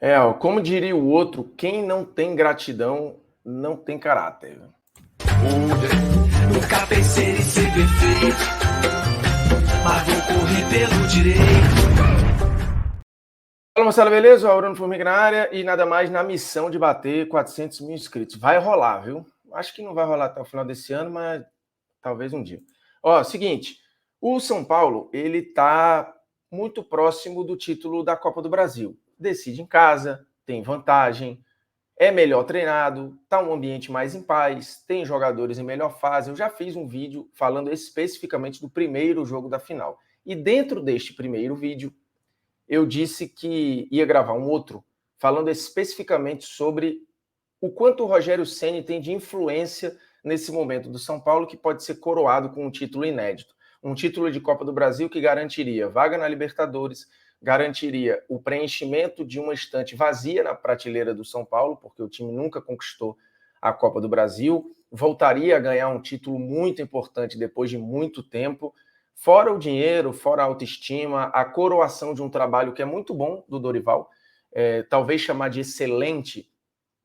Ó, como diria o outro, quem não tem gratidão não tem caráter. Nunca pensei em ser perfeito, mas vou correr pelo direito. Fala, Marcelo, beleza? Aurano Formiga na área e nada mais na missão de bater 400 mil inscritos. Vai rolar, viu? Acho que não vai rolar até o final desse ano, mas talvez um dia. Ó, seguinte, o São Paulo, ele tá muito próximo do título da Copa do Brasil. Decide em casa, tem vantagem, é melhor treinado, tá um ambiente mais em paz, tem jogadores em melhor fase. Eu já fiz um vídeo falando especificamente do primeiro jogo da final. E dentro deste primeiro vídeo, eu disse que ia gravar um outro falando especificamente sobre o quanto o Rogério Ceni tem de influência nesse momento do São Paulo, que pode ser coroado com um título inédito. Um título de Copa do Brasil que garantiria vaga na Libertadores, garantiria o preenchimento de uma estante vazia na prateleira do São Paulo, porque o time nunca conquistou a Copa do Brasil, voltaria a ganhar um título muito importante depois de muito tempo, fora o dinheiro, fora a autoestima, a coroação de um trabalho que é muito bom do Dorival, talvez chamar de excelente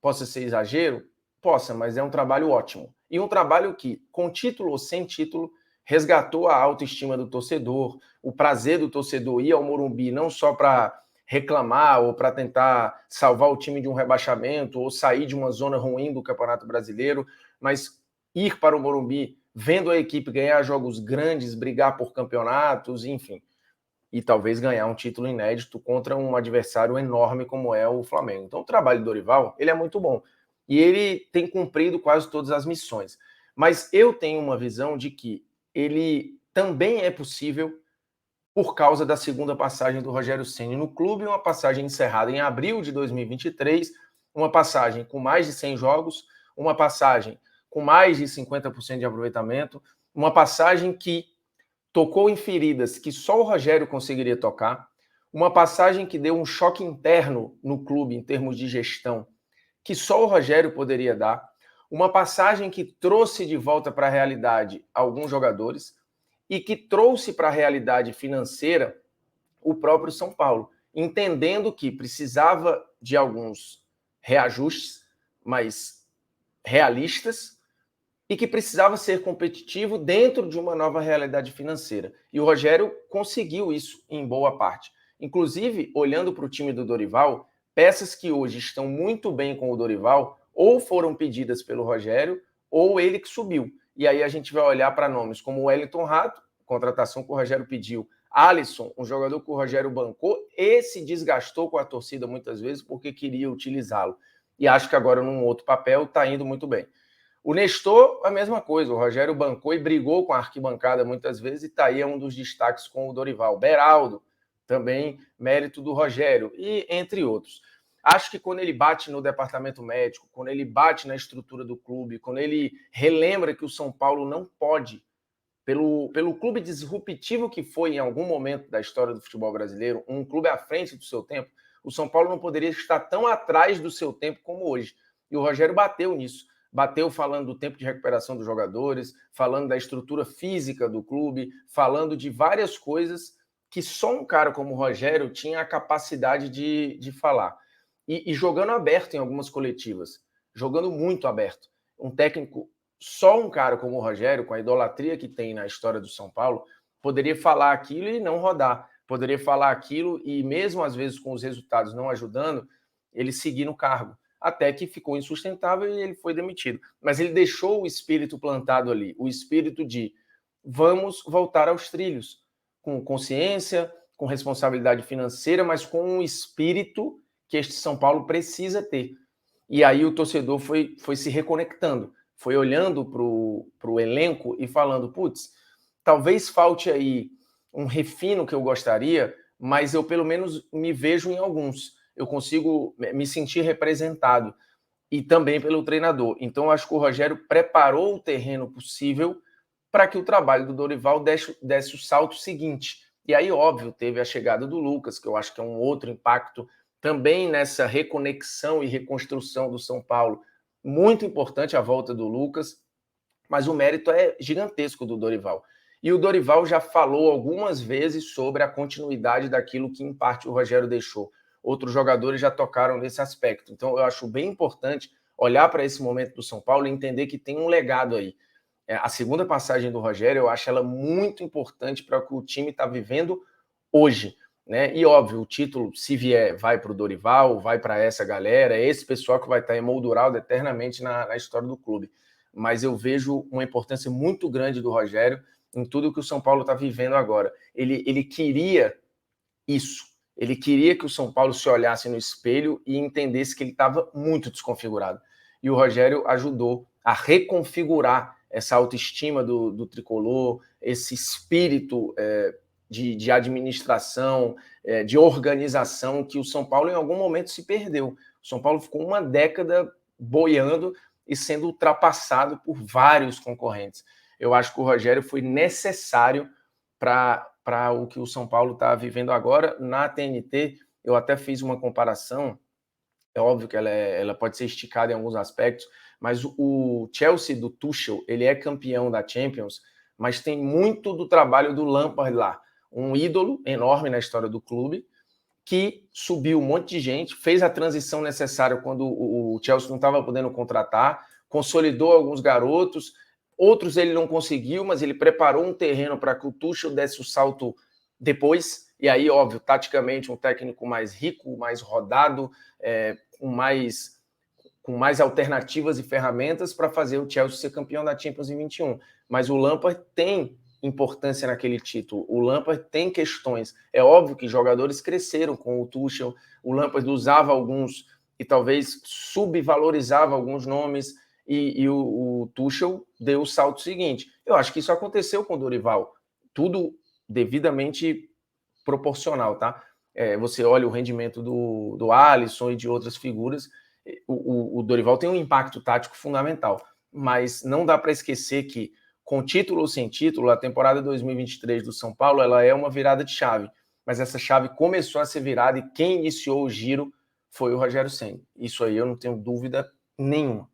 possa ser exagero? Possa, mas é um trabalho ótimo. E um trabalho que, com título ou sem título, resgatou a autoestima do torcedor, o prazer do torcedor ir ao Morumbi não só para reclamar ou para tentar salvar o time de um rebaixamento ou sair de uma zona ruim do Campeonato Brasileiro, mas ir para o Morumbi vendo a equipe ganhar jogos grandes, brigar por campeonatos, enfim, e talvez ganhar um título inédito contra um adversário enorme como é o Flamengo. Então o trabalho do Dorival, ele é muito bom. E ele tem cumprido quase todas as missões. Mas eu tenho uma visão de que ele também é possível por causa da segunda passagem do Rogério Ceni no clube, uma passagem encerrada em abril de 2023, uma passagem com mais de 100 jogos, uma passagem com mais de 50% de aproveitamento, uma passagem que tocou em feridas que só o Rogério conseguiria tocar, uma passagem que deu um choque interno no clube em termos de gestão, que só o Rogério poderia dar, uma passagem que trouxe de volta para a realidade alguns jogadores e que trouxe para a realidade financeira o próprio São Paulo, entendendo que precisava de alguns reajustes, mas realistas, e que precisava ser competitivo dentro de uma nova realidade financeira. E o Rogério conseguiu isso em boa parte. Inclusive, olhando para o time do Dorival, peças que hoje estão muito bem com o Dorival ou foram pedidas pelo Rogério ou ele que subiu. E aí a gente vai olhar para nomes como o Wellington Rato, contratação que o Rogério pediu, Alisson, um jogador que o Rogério bancou e se desgastou com a torcida muitas vezes porque queria utilizá-lo. E acho que agora, num outro papel, está indo muito bem. O Nestor, a mesma coisa. O Rogério bancou e brigou com a arquibancada muitas vezes, e está aí um dos destaques com o Dorival. Beraldo, também mérito do Rogério, e entre outros. Acho que quando ele bate no departamento médico, quando ele bate na estrutura do clube, quando ele relembra que o São Paulo não pode, pelo clube disruptivo que foi em algum momento da história do futebol brasileiro, um clube à frente do seu tempo, o São Paulo não poderia estar tão atrás do seu tempo como hoje. E o Rogério bateu nisso. Bateu falando do tempo de recuperação dos jogadores, falando da estrutura física do clube, falando de várias coisas que só um cara como o Rogério tinha a capacidade de falar. E jogando aberto em algumas coletivas, jogando muito aberto. Um técnico, só um cara como o Rogério, com a idolatria que tem na história do São Paulo, poderia falar aquilo e não rodar. Poderia falar aquilo e, mesmo às vezes com os resultados não ajudando, ele seguir no cargo. Até que ficou insustentável e ele foi demitido. Mas ele deixou o espírito plantado ali, o espírito de vamos voltar aos trilhos, com consciência, com responsabilidade financeira, mas com um espírito que este São Paulo precisa ter. E aí o torcedor foi se reconectando, foi olhando para o elenco e falando, putz, talvez falte aí um refino que eu gostaria, mas eu pelo menos me vejo em alguns. Eu consigo me sentir representado. E também pelo treinador. Então, acho que o Rogério preparou o terreno possível para que o trabalho do Dorival desse o salto seguinte. E aí, óbvio, teve a chegada do Lucas, que eu acho que é um outro impacto também nessa reconexão e reconstrução do São Paulo. Muito importante a volta do Lucas, mas o mérito é gigantesco do Dorival. E o Dorival já falou algumas vezes sobre a continuidade daquilo que, em parte, o Rogério deixou. outros jogadores já tocaram nesse aspecto. Então, eu acho bem importante olhar para esse momento do São Paulo e entender que tem um legado aí. A segunda passagem do Rogério, eu acho ela muito importante para o que o time está vivendo hoje. Né? E óbvio, o título, se vier, vai para o Dorival, vai para essa galera, é esse pessoal que vai estar emoldurado eternamente na história do clube. Mas eu vejo uma importância muito grande do Rogério em tudo que o São Paulo está vivendo agora. Ele queria isso. Ele queria que o São Paulo se olhasse no espelho e entendesse que ele estava muito desconfigurado. E o Rogério ajudou a reconfigurar essa autoestima do tricolor, esse espírito de administração, de organização que o São Paulo em algum momento se perdeu. O São Paulo ficou uma década boiando e sendo ultrapassado por vários concorrentes. Eu acho que o Rogério foi necessário para o que o São Paulo está vivendo agora. Na TNT, eu até fiz uma comparação, é óbvio que ela pode ser esticada em alguns aspectos, mas o Chelsea do Tuchel, ele é campeão da Champions, mas tem muito do trabalho do Lampard lá, um ídolo enorme na história do clube, que subiu um monte de gente, fez a transição necessária quando o Chelsea não estava podendo contratar, consolidou alguns garotos, outros ele não conseguiu, mas ele preparou um terreno para que o Tuchel desse o salto depois, e aí, óbvio, taticamente um técnico mais rico, mais rodado, com mais alternativas e ferramentas para fazer o Chelsea ser campeão da Champions em 21. Mas o Lampard tem importância naquele título. O Lampard tem questões. É óbvio que jogadores cresceram com o Tuchel, o Lampard usava alguns e talvez subvalorizava alguns nomes, e o Tuchel deu o salto seguinte. Eu acho que isso aconteceu com o Dorival. Tudo devidamente proporcional, tá? Você olha o rendimento do Alisson e de outras figuras, o Dorival tem um impacto tático fundamental, mas não dá para esquecer que, com título ou sem título, a temporada 2023 do São Paulo ela é uma virada de chave, mas essa chave começou a ser virada e quem iniciou o giro foi o Rogério Ceni. Isso aí eu não tenho dúvida nenhuma.